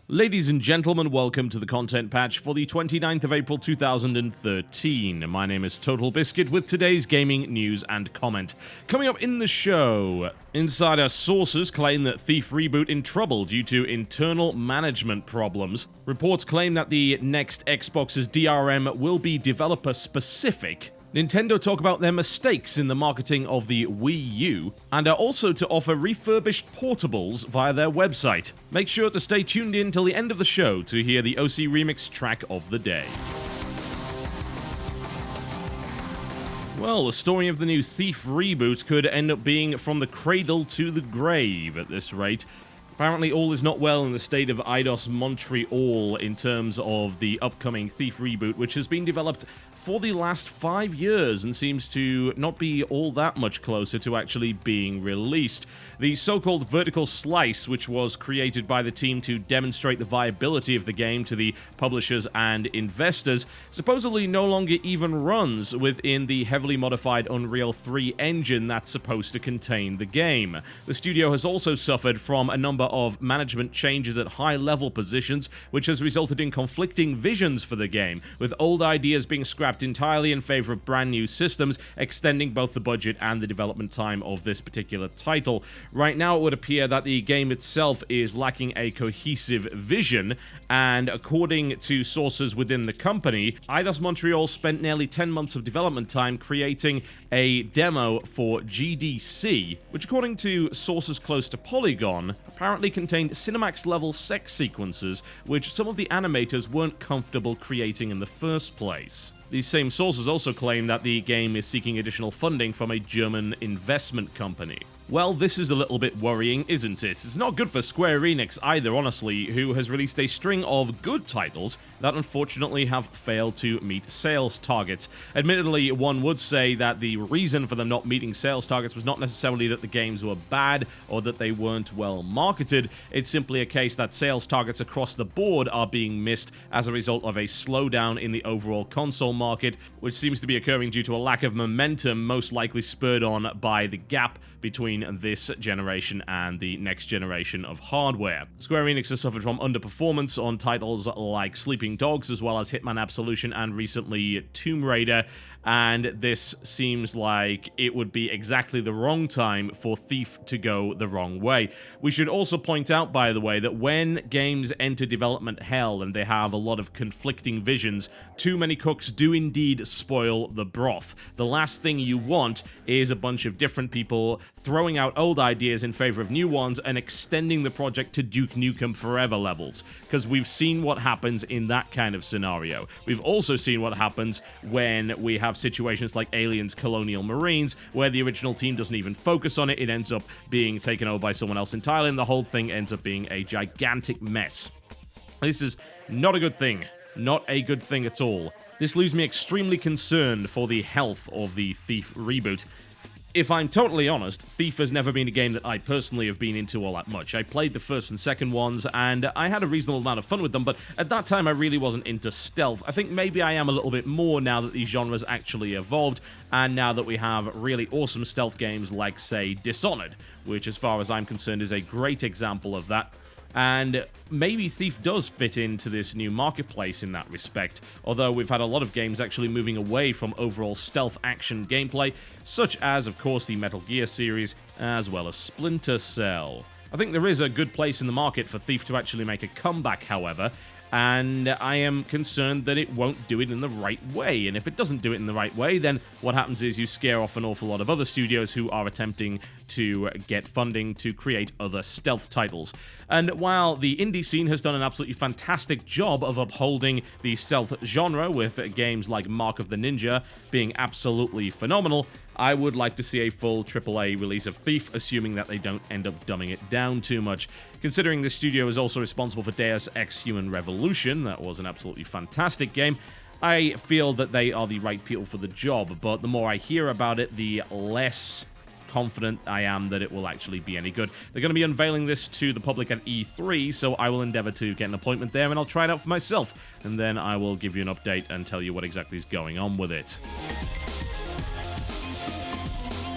Ladies and gentlemen, welcome to the content patch for the 29th of April 2013. My name is TotalBiscuit with today's gaming news and comment. Coming up in the show, insider sources claim that Thief Reboot in trouble due to internal management problems. Reports claim that the next Xbox's DRM will be developer specific. Nintendo talk about their mistakes in the marketing of the Wii U, and are also to offer refurbished portables via their website. Make sure to stay tuned in till the end of the show to hear the OC Remix track of the day. Well, the story of the new Thief reboot could end up being from the cradle to the grave at this rate. Apparently all is not well in the state of Eidos Montreal in terms of the upcoming Thief reboot, which has been developed for the last 5 years and seems to not be all that much closer to actually being released. The so-called vertical slice, which was created by the team to demonstrate the viability of the game to the publishers and investors, supposedly no longer even runs within the heavily modified Unreal 3 engine that's supposed to contain the game. The studio has also suffered from a number of management changes at high-level positions, which has resulted in conflicting visions for the game, with old ideas being scrapped entirely in favor of brand new systems, extending both the budget and the development time of this particular title. Right now, it would appear that the game itself is lacking a cohesive vision, and according to sources within the company, Eidos Montreal spent nearly 10 months of development time creating a demo for GDC, which according to sources close to Polygon, apparently contained Cinemax-level sex sequences, which some of the animators weren't comfortable creating in the first place. These same sources also claim that the game is seeking additional funding from a German investment company. Well, this is a little bit worrying, isn't it? It's not good for Square Enix either, honestly, who has released a string of good titles that unfortunately have failed to meet sales targets. Admittedly, one would say that the reason for them not meeting sales targets was not necessarily that the games were bad or that they weren't well marketed. It's simply a case that sales targets across the board are being missed as a result of a slowdown in the overall console market, which seems to be occurring due to a lack of momentum, most likely spurred on by the gap between this generation and the next generation of hardware. Square Enix has suffered from underperformance on titles like Sleeping Dogs, as well as Hitman Absolution and recently Tomb Raider, and this seems like it would be exactly the wrong time for Thief to go the wrong way. We should also point out, by the way, that when games enter development hell and they have a lot of conflicting visions, too many cooks do indeed spoil the broth. The last thing you want is a bunch of different people throwing out old ideas in favor of new ones and extending the project to Duke Nukem Forever levels, because we've seen what happens in that kind of scenario. We've also seen what happens when we have situations like Aliens Colonial Marines, where the original team doesn't even focus on it, it ends up being taken over by someone else entirely, and the whole thing ends up being a gigantic mess. This is not a good thing. Not a good thing at all. This leaves me extremely concerned for the health of the Thief reboot. If I'm totally honest, Thief has never been a game that I personally have been into all that much. I played the first and second ones, and I had a reasonable amount of fun with them, but at that time I really wasn't into stealth. I think maybe I am a little bit more now that these genres actually evolved, and now that we have really awesome stealth games like, say, Dishonored, which as far as I'm concerned is a great example of that. And maybe Thief does fit into this new marketplace in that respect, although we've had a lot of games actually moving away from overall stealth action gameplay, such as, of course, the Metal Gear series, as well as Splinter Cell. I think there is a good place in the market for Thief to actually make a comeback, however, and I am concerned that it won't do it in the right way. And if it doesn't do it in the right way, then what happens is you scare off an awful lot of other studios who are attempting to get funding to create other stealth titles. And while the indie scene has done an absolutely fantastic job of upholding the stealth genre, with games like Mark of the Ninja being absolutely phenomenal, I would like to see a full AAA release of Thief, assuming that they don't end up dumbing it down too much. Considering this studio is also responsible for Deus Ex Human Revolution, that was an absolutely fantastic game, I feel that they are the right people for the job, but the more I hear about it, the less confident I am that it will actually be any good. They're going to be unveiling this to the public at E3, so I will endeavor to get an appointment there and I'll try it out for myself, and then I will give you an update and tell you what exactly is going on with it.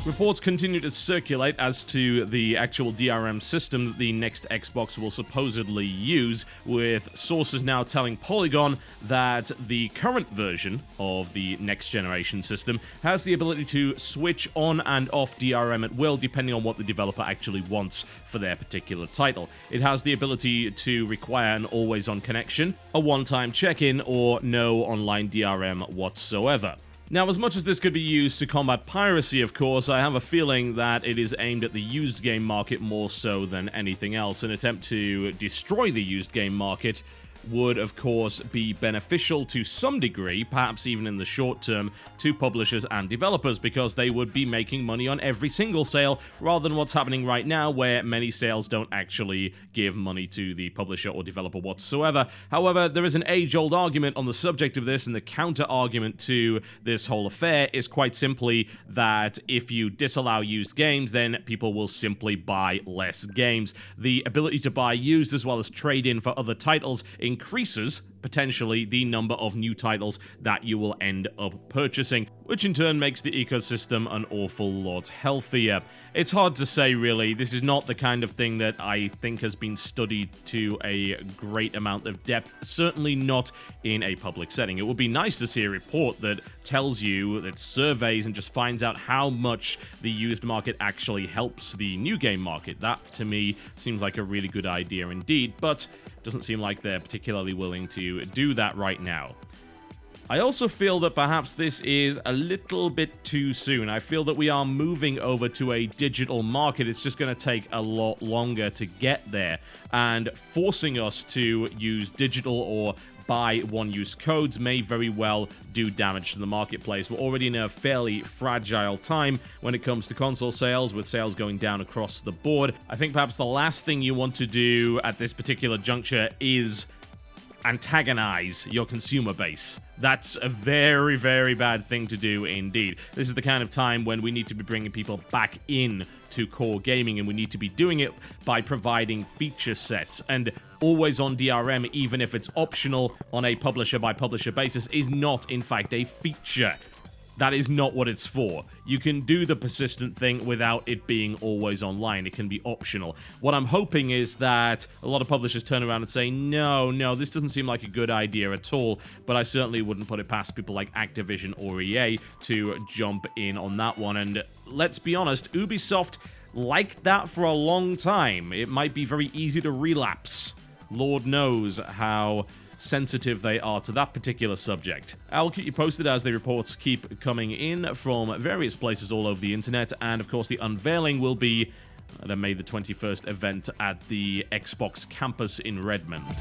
Reports continue to circulate as to the actual DRM system that the next Xbox will supposedly use, with sources now telling Polygon that the current version of the next generation system has the ability to switch on and off DRM at will depending on what the developer actually wants for their particular title. It has the ability to require an always-on connection, a one-time check-in, or no online DRM whatsoever. Now, as much as this could be used to combat piracy, of course, I have a feeling that it is aimed at the used game market more so than anything else. An attempt to destroy the used game market would, of course, be beneficial to some degree, perhaps even in the short term, to publishers and developers, because they would be making money on every single sale, rather than what's happening right now, where many sales don't actually give money to the publisher or developer whatsoever. However, there is an age-old argument on the subject of this, and the counter-argument to this whole affair is quite simply that if you disallow used games, then people will simply buy less games. The ability to buy used as well as trade in for other titles increases, potentially, the number of new titles that you will end up purchasing, which in turn makes the ecosystem an awful lot healthier. It's hard to say, really. This is not the kind of thing that I think has been studied to a great amount of depth, certainly not in a public setting. It would be nice to see a report that tells you, that surveys and just finds out how much the used market actually helps the new game market. That, to me, seems like a really good idea indeed, but doesn't seem like they're particularly willing to do that right now. I also feel that perhaps this is a little bit too soon. I feel that we are moving over to a digital market. It's just going to take a lot longer to get there, and forcing us to use digital or buy one-use codes may very well do damage to the marketplace. We're already in a fairly fragile time when it comes to console sales, with sales going down across the board. I think perhaps the last thing you want to do at this particular juncture is antagonize your consumer base. That's a very, very bad thing to do indeed. This is the kind of time when we need to be bringing people back in to core gaming, and we need to be doing it by providing feature sets. And always on DRM, even if it's optional on a publisher-by-publisher basis, is not, in fact, a feature. That is not what it's for. You can do the persistent thing without it being always online. It can be optional. What I'm hoping is that a lot of publishers turn around and say, no, this doesn't seem like a good idea at all, but I certainly wouldn't put it past people like Activision or EA to jump in on that one. And let's be honest, Ubisoft liked that for a long time. It might be very easy to relapse. Lord knows how sensitive they are to that particular subject. I'll keep you posted as the reports keep coming in from various places all over the internet, and of course the unveiling will be at a May the 21st event at the Xbox campus in Redmond.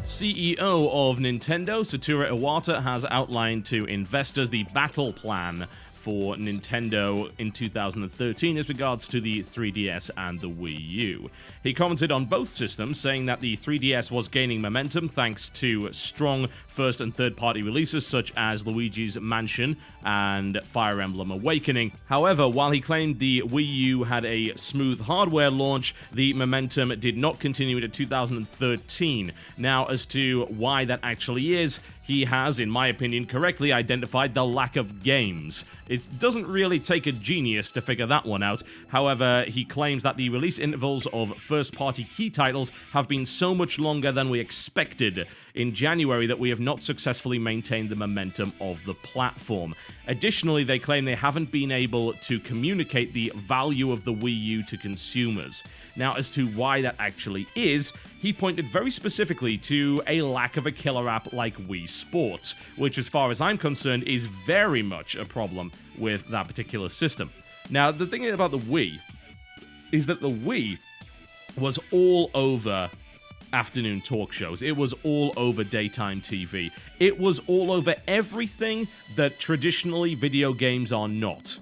CEO of Nintendo, Satoru Iwata, has outlined to investors the battle plan for Nintendo in 2013 as regards to the 3DS and the Wii U. He commented on both systems, saying that the 3DS was gaining momentum thanks to strong first and third-party releases such as Luigi's Mansion and Fire Emblem Awakening. However, while he claimed the Wii U had a smooth hardware launch, the momentum did not continue into 2013. Now, as to why that actually is, he has, in my opinion, correctly identified the lack of games. It doesn't really take a genius to figure that one out. However, he claims that the release intervals of first-party key titles have been so much longer than we expected in January that we have not successfully maintained the momentum of the platform. Additionally, they claim they haven't been able to communicate the value of the Wii U to consumers. Now, as to why that actually is, he pointed very specifically to a lack of a killer app like Wii Sports, which, as far as I'm concerned, is very much a problem with that particular system. Now, the thing about the Wii is that the Wii was all over afternoon talk shows. It was all over daytime TV. It was all over everything that traditionally video games are not.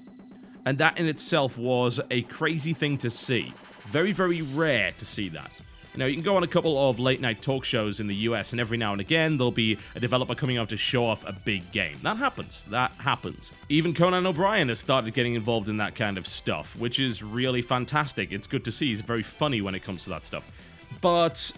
And that in itself was a crazy thing to see. Very, very rare to see that. You know, you can go on a couple of late-night talk shows in the US, and every now and again, there'll be a developer coming out to show off a big game. That happens. That happens. Even Conan O'Brien has started getting involved in that kind of stuff, which is really fantastic. It's good to see. He's very funny when it comes to that stuff. But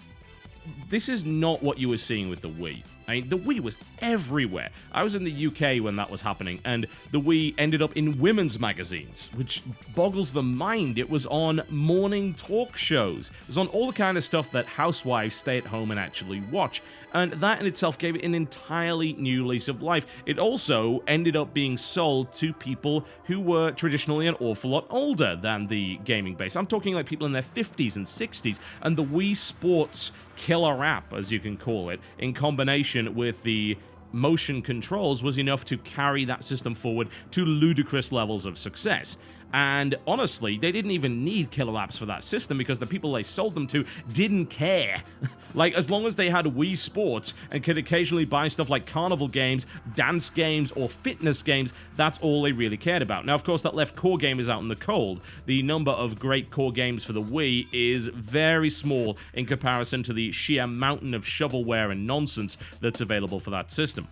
this is not what you were seeing with the Wii. I mean, the Wii was everywhere. I was in the UK when that was happening, and the Wii ended up in women's magazines, which boggles the mind. It was on morning talk shows. It was on all the kind of stuff that housewives stay at home and actually watch, and that in itself gave it an entirely new lease of life. It also ended up being sold to people who were traditionally an awful lot older than the gaming base. I'm talking like people in their 50s and 60s, and the Wii Sports killer app, as you can call it, in combination with the motion controls, was enough to carry that system forward to ludicrous levels of success. And honestly, they didn't even need killer apps for that system because the people they sold them to didn't care. Like, as long as they had Wii Sports and could occasionally buy stuff like carnival games, dance games, or fitness games, that's all they really cared about. Now, of course, that left core gamers out in the cold. The number of great core games for the Wii is very small in comparison to the sheer mountain of shovelware and nonsense that's available for that system.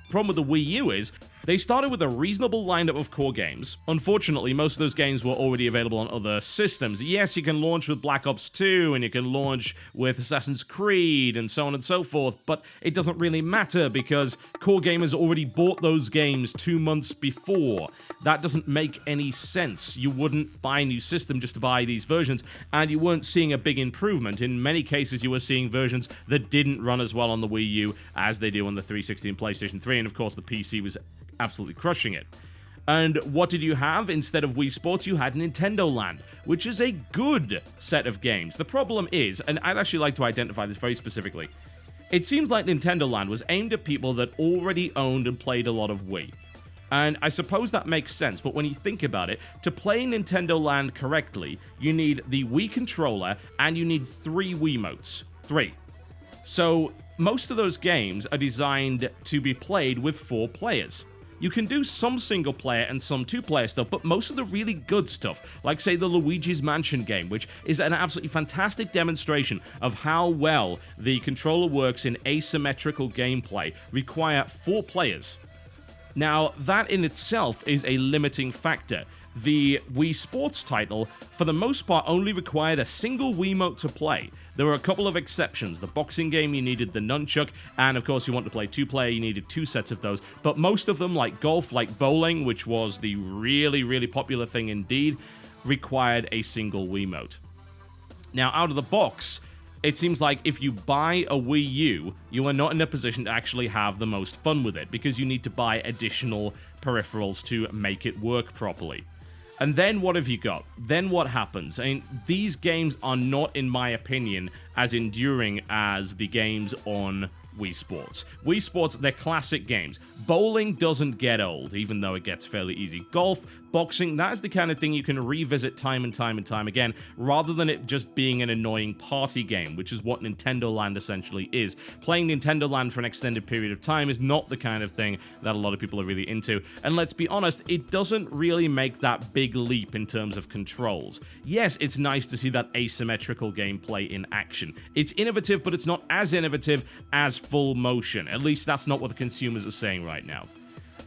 Problem with the Wii U is, they started with a reasonable lineup of core games. Unfortunately, most of those games were already available on other systems. Yes, you can launch with Black Ops 2, and you can launch with Assassin's Creed, and so on and so forth, but it doesn't really matter because core gamers already bought those games 2 months before. That doesn't make any sense. You wouldn't buy a new system just to buy these versions, and you weren't seeing a big improvement. In many cases, you were seeing versions that didn't run as well on the Wii U as they do on the 360 and PlayStation 3, and of course the PC was absolutely crushing it. And what did you have? Instead of Wii Sports, you had Nintendo Land, which is a good set of games. The problem is, and I'd actually like to identify this very specifically, it seems like Nintendo Land was aimed at people that already owned and played a lot of Wii. And I suppose that makes sense, but when you think about it, to play Nintendo Land correctly, you need the Wii controller and you need 3 Wiimotes. 3. So most of those games are designed to be played with 4 players. You can do some single player and some 2-player stuff, but most of the really good stuff, like say the Luigi's Mansion game, which is an absolutely fantastic demonstration of how well the controller works in asymmetrical gameplay, require 4 players. Now, that in itself is a limiting factor. The Wii Sports title, for the most part, only required a single Wiimote to play. There were a couple of exceptions. The boxing game, you needed the nunchuck, and of course, you want to play 2-player, you needed 2 sets of those. But most of them, like golf, like bowling, which was the really, really popular thing indeed, required a single Wiimote. Now, out of the box, it seems like if you buy a Wii U, you are not in a position to actually have the most fun with it, because you need to buy additional peripherals to make it work properly. And then what have you got? Then what happens? I mean, these games are not, in my opinion, as enduring as the games on Wii Sports. Wii Sports, they're classic games. Bowling doesn't get old, even though it gets fairly easy. Golf, boxing, that is the kind of thing you can revisit time and time and time again, rather than it just being an annoying party game, which is what Nintendo Land essentially is. Playing Nintendo Land for an extended period of time is not the kind of thing that a lot of people are really into. And let's be honest, it doesn't really make that big leap in terms of controls. Yes, it's nice to see that asymmetrical gameplay in action. It's innovative, but it's not as innovative as full motion. At least that's not what the consumers are saying right now.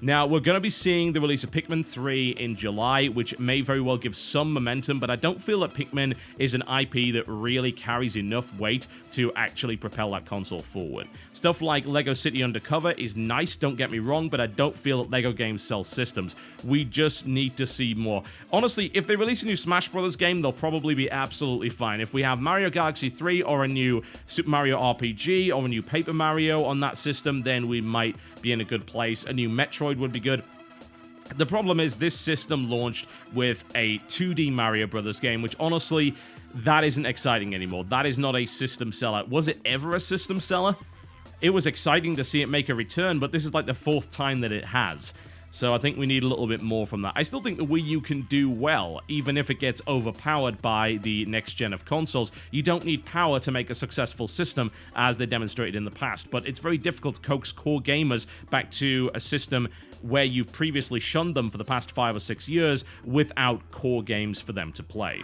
Now, we're going to be seeing the release of Pikmin 3 in July, which may very well give some momentum, but I don't feel that Pikmin is an IP that really carries enough weight to actually propel that console forward. Stuff like Lego City Undercover is nice, don't get me wrong, but I don't feel that Lego games sell systems. We just need to see more. Honestly, if they release a new Smash Bros. Game, they'll probably be absolutely fine. If we have Mario Galaxy 3 or a new Super Mario RPG or a new Paper Mario on that system, then we might be in a good place. A new Metroid would be good. The problem is this system launched with a 2D Mario Brothers game, which honestly, that isn't exciting anymore. That is not a system seller. Was it ever a system seller? It was exciting to see it make a return, but this is like the 4th time that it has. So I think we need a little bit more from that. I still think the Wii U can do well, even if it gets overpowered by the next gen of consoles. You don't need power to make a successful system, as they demonstrated in the past, but it's very difficult to coax core gamers back to a system where you've previously shunned them for the past 5 or 6 years without core games for them to play.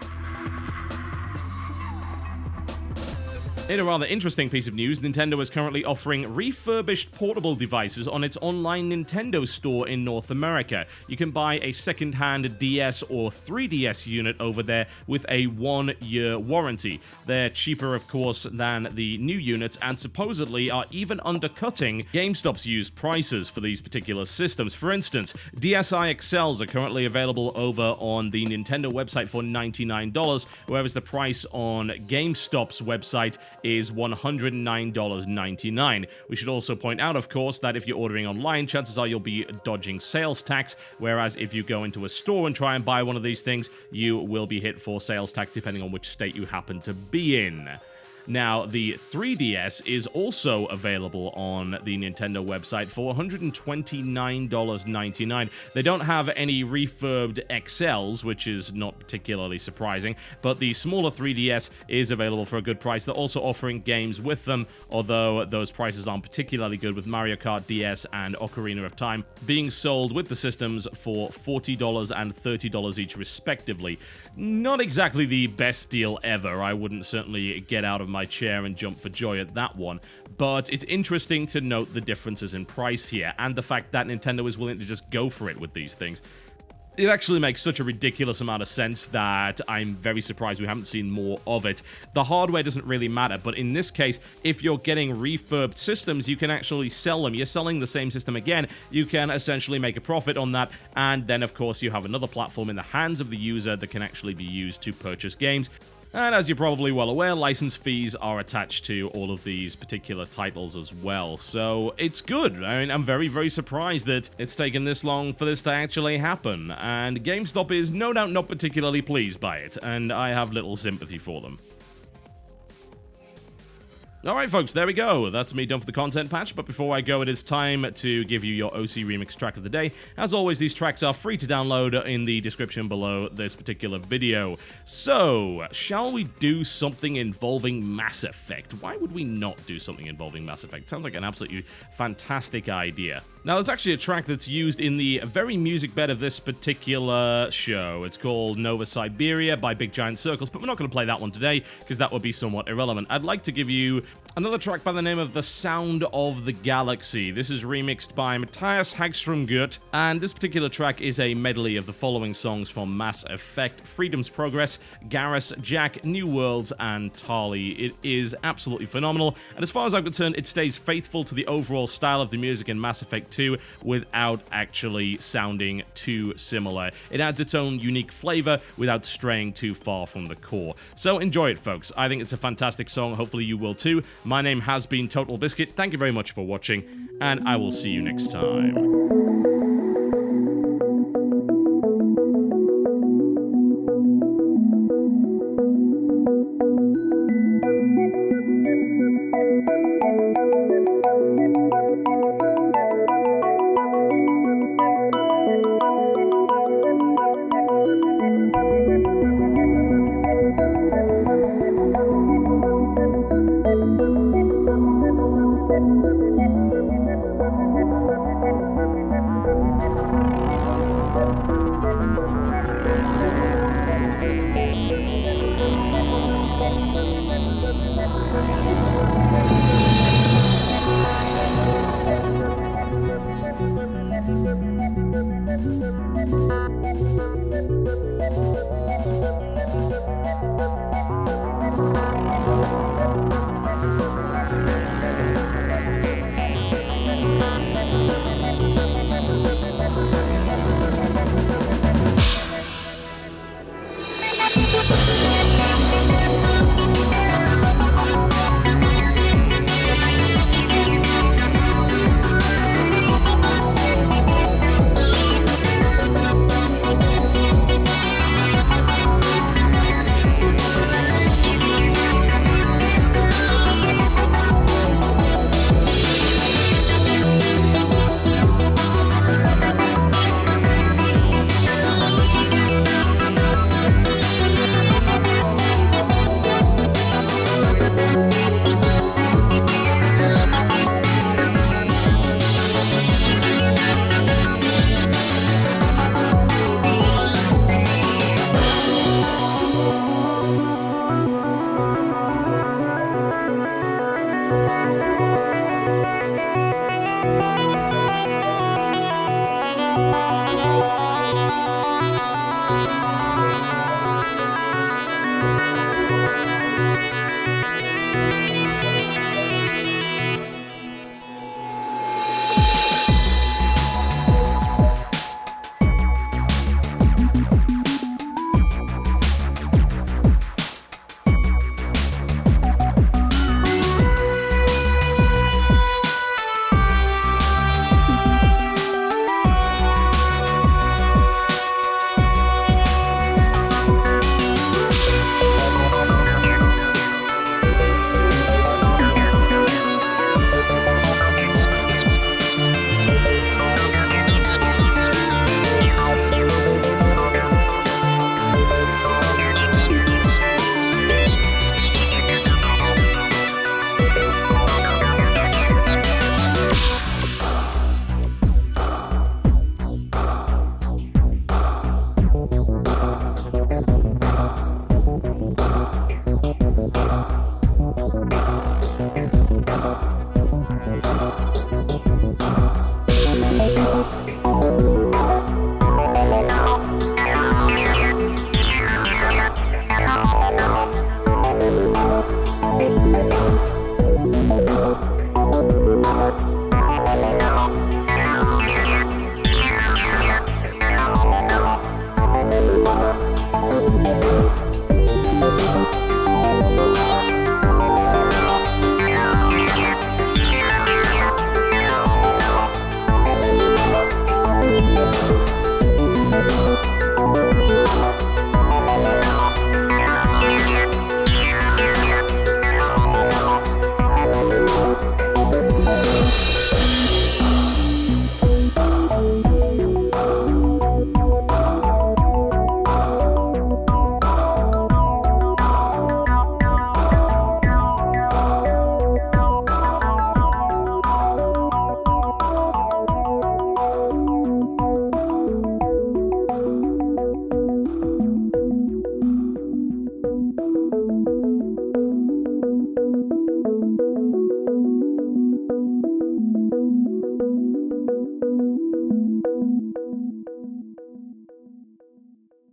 In a rather interesting piece of news, Nintendo is currently offering refurbished portable devices on its online Nintendo store in North America. You can buy a second-hand DS or 3DS unit over there with a 1-year warranty. They're cheaper, of course, than the new units and supposedly are even undercutting GameStop's used prices for these particular systems. For instance, DSi XLs are currently available over on the Nintendo website for $99, whereas the price on GameStop's website is $109.99. We should also point out, of course, that if you're ordering online, chances are you'll be dodging sales tax, whereas if you go into a store and try and buy one of these things, you will be hit for sales tax depending on which state you happen to be in. Now, the 3DS is also available on the Nintendo website for $129.99. They don't have any refurbed XLs, which is not particularly surprising, but the smaller 3DS is available for a good price. They're also offering games with them, although those prices aren't particularly good, with Mario Kart DS and Ocarina of Time being sold with the systems for $40 and $30 each respectively. Not exactly the best deal ever. I wouldn't certainly get out of my chair and jump for joy at that one, but it's interesting to note the differences in price here and the fact that Nintendo is willing to just go for it with these things. It actually makes such a ridiculous amount of sense that I'm very surprised we haven't seen more of it. The hardware doesn't really matter, but in this case, if you're getting refurbed systems, you can actually sell them. You're selling the same system again, you can essentially make a profit on that, and then of course you have another platform in the hands of the user that can actually be used to purchase games. And as you're probably well aware, license fees are attached to all of these particular titles as well. So it's good. I mean, I'm very, very surprised that it's taken this long for this to actually happen. And GameStop is no doubt not particularly pleased by it, and I have little sympathy for them. Alright folks, there we go. That's me done for the content patch, but before I go, it is time to give you your OC Remix track of the day. As always, these tracks are free to download in the description below this particular video. So, shall we do something involving Mass Effect? Why would we not do something involving Mass Effect? Sounds like an absolutely fantastic idea. Now, there's actually a track that's used in the very music bed of this particular show. It's called Nova Siberia by Big Giant Circles, but we're not going to play that one today, because that would be somewhat irrelevant. I'd like to give you another track by the name of The Sound of the Galaxy. This is remixed by Matthias Hagström-Gurt, and this particular track is a medley of the following songs from Mass Effect: Freedom's Progress, Garrus, Jack, New Worlds, and Tali. It is absolutely phenomenal, and as far as I'm concerned, it stays faithful to the overall style of the music in Mass Effect 2 without actually sounding too similar. It adds its own unique flavor without straying too far from the core. So enjoy it, folks. I think it's a fantastic song. Hopefully you will too. My name has been TotalBiscuit. Thank you very much for watching, and I will see you next time.